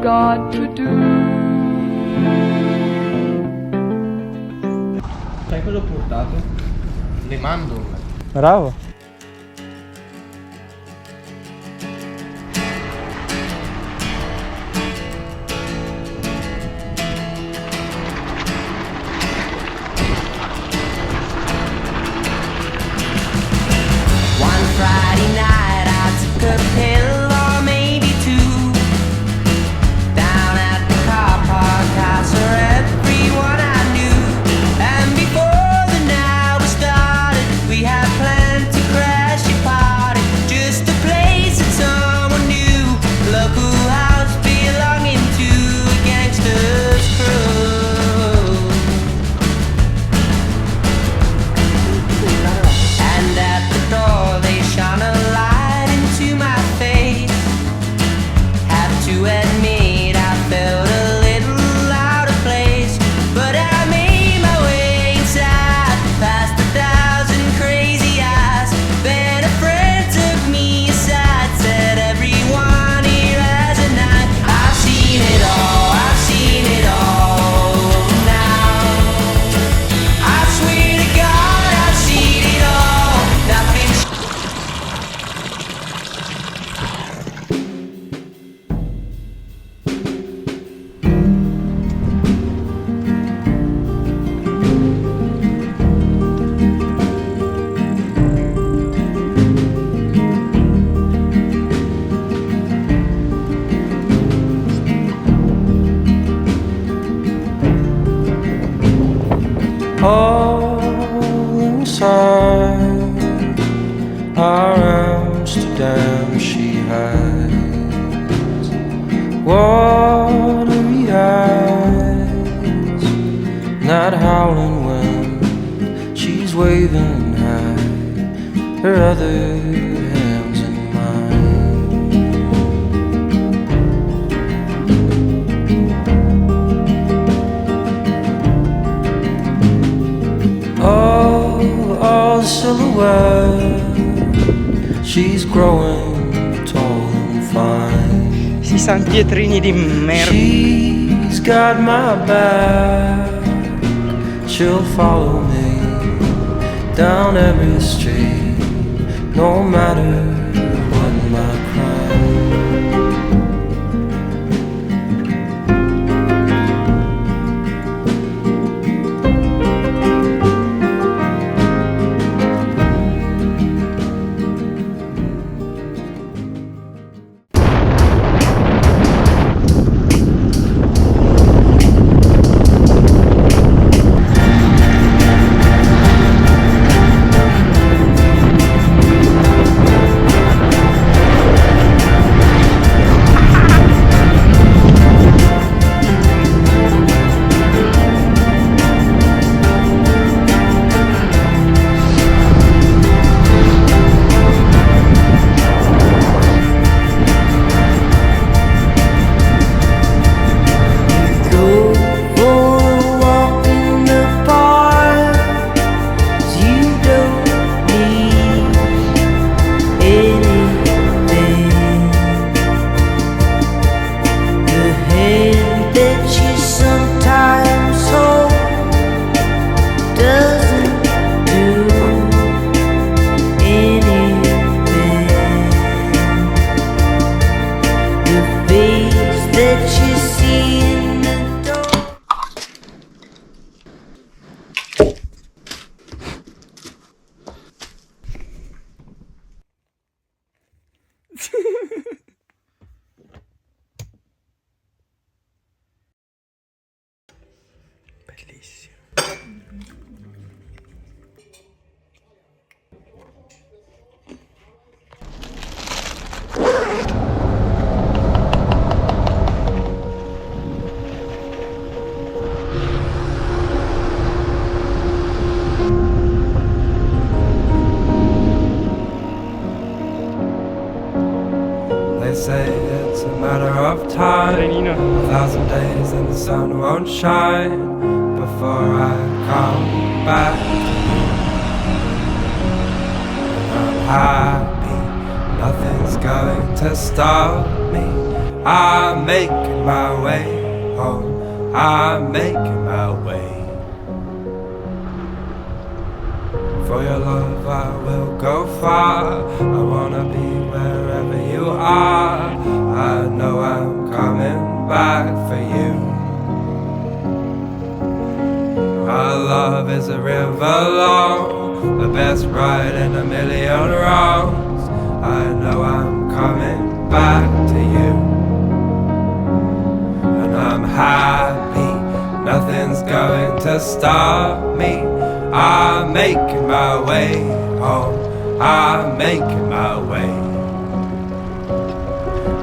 got to do. Sai cosa ho portato? Le mandorle. Bravo. One Friday night I took a pill or maybe two down at the car park. I saw everyone I knew, and before the night was started, we had planned to crash a party, just a place that someone knew, local house belonging to a gangster's crew. And at the door they shone a light into my face. Have to admit I felt a little out of place, but I made my way inside, past 1,000 crazy eyes. Then a friend took me aside, said everyone here has a night. I've seen it all, I've seen it all now. I swear to God I've seen it all. Nothing. All inside our Amsterdam she hides watery eyes, not howling when she's waving high, her other hands in mine. All silhouette, she's growing tall and fine. Si San Pietrini di merda. She's got my back, she'll follow me down every street, no matter what my crime. Bellissimo. They say it's a matter of time, Trenino. 1,000 days and the sun won't shine before I come back. And I'm happy, nothing's going to stop me I'm making my way home. I'm making my way. For your love I will go far. I wanna be wherever you are. I know I'm coming back for you. Our love is a river long, the best ride in a million wrongs. I know I'm coming back to you. And I'm happy, nothing's going to stop me. I'm making my way home. I'm making my way.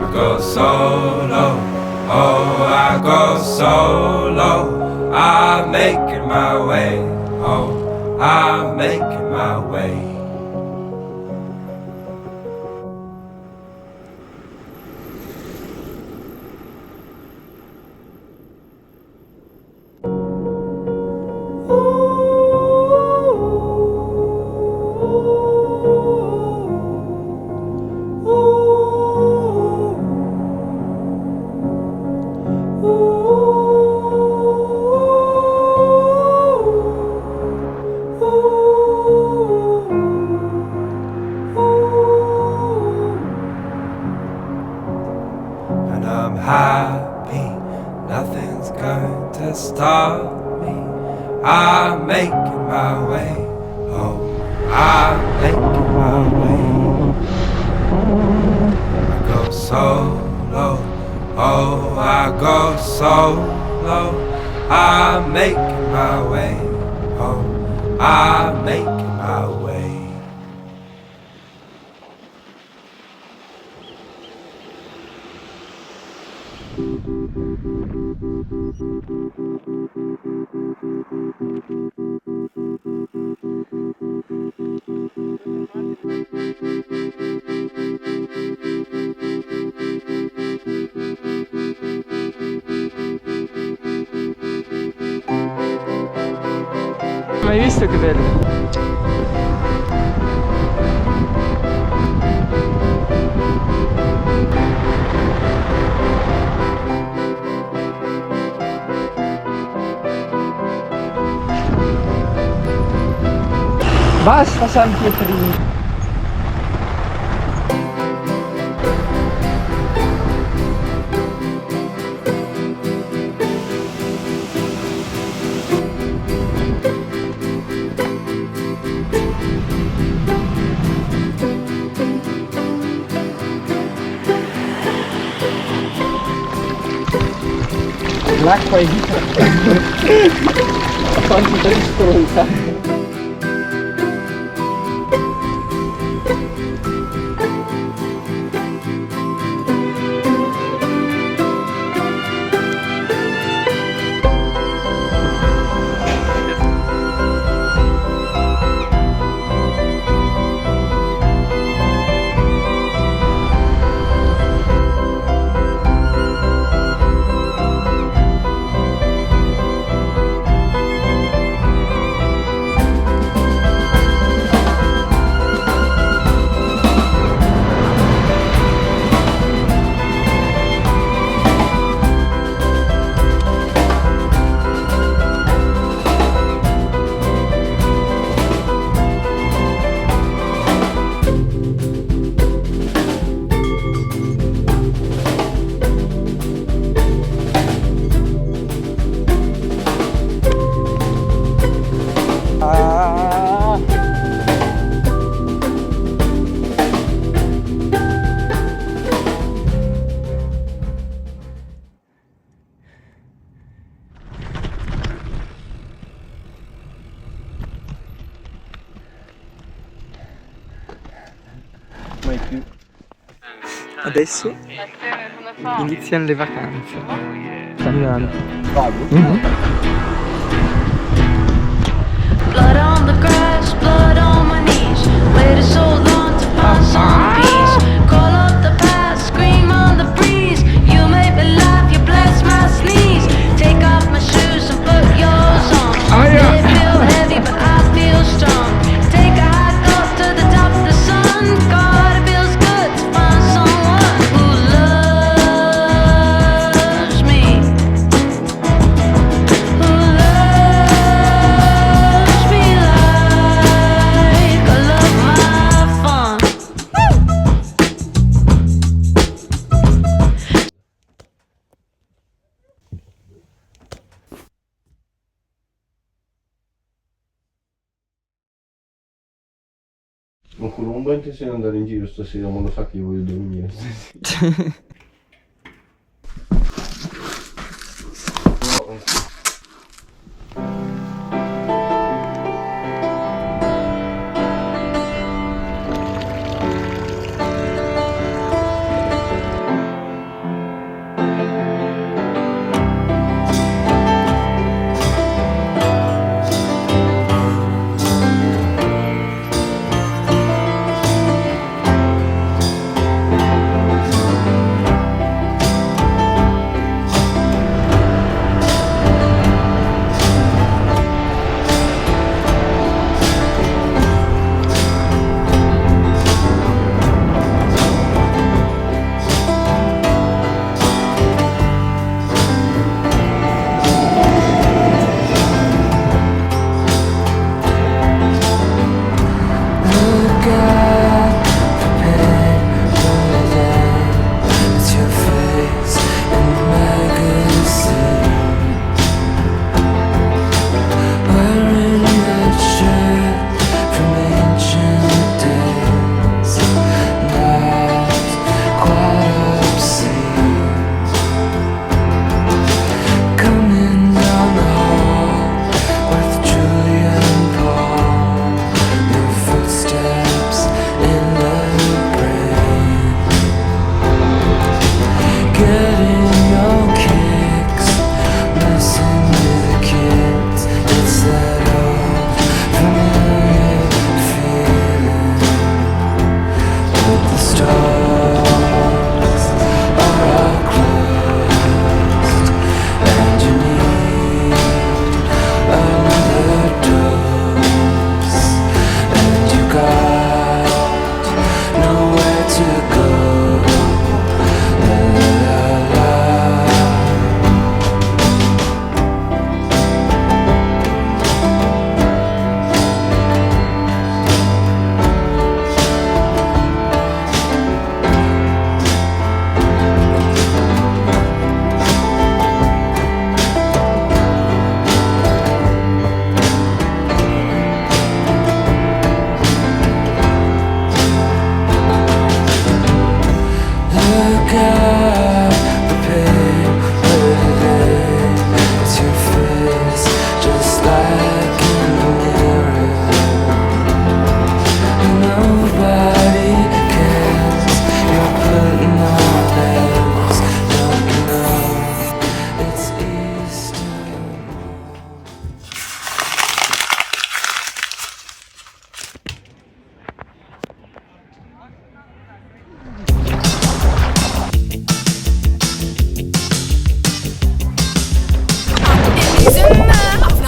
I go solo, oh I go solo. I'm making my way home. I'm making my way. And I'm happy, nothing's going to stop me. I'm making my way home. I'm making my way. I go solo, oh I go solo. I'm making my way home. I'm making my way. Hai visto che bello? Basta San Pietrino. L'acqua è vita. Quanto risponda. Mai più. Adesso iniziano le vacanze. Camminando. Blood on the grass, blood on my knees. Waited so long to find some peace. Call up the past, scream on the breeze. You make me laugh, you bless my sneeze. Take off my shoes and put yours on. They feel heavy, but I feel strong. Take a hike up to the top of the sun. God, it feels good to find someone who loves Non con un buon intenzione di andare in giro stasera, ma lo sa che io voglio dormire stasera.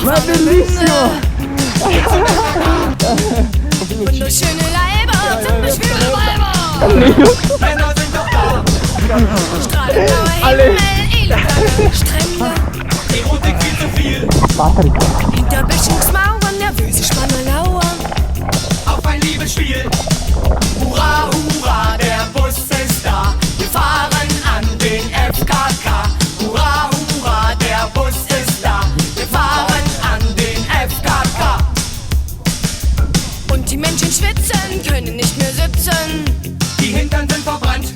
Ma è bellissimo! Wunderschöne Leiber, ziemlich schwere Weiber. Männer sind doch da. Strahlend blaue Himmel, elegante Strände. Erotik viel zu viel. Hinter Bächungsmauern, nervöse Spanner lauern. Auf ein Liebesspiel. Hurra, hurra, der Bus ist da. Wir fahren an den FKK. Hurra, hurra, der Bus ist da. Wir fahren an den FKK. Und die Menschen schwitzen, können nicht mehr sitzen. Die Hintern sind verbrannt.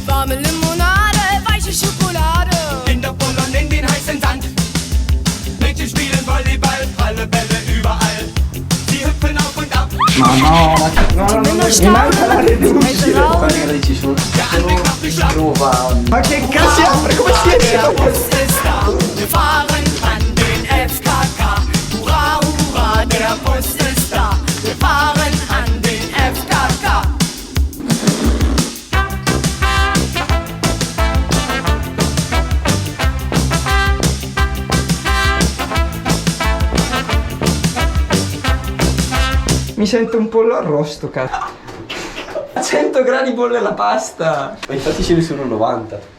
Warme Limonade, weiche Schokolade. In der Pulle und in den heißen Sand. Mädchen spielen Volleyball, pralle Bälle überall. Sie hüpfen auf und ab. Ma no, mi manca la reduce. Der Anblick macht mich schlapp. Ma che cazzo apre? Come si Der Bus esce? ist da. Wir fahren an den FKK. Hurra, hurra, der Bus ist da. Wir fahren an den FKK. Mi sento un pollo arrosto, cazzo. 100 gradi bolle la pasta. Ma infatti ce ne sono 90.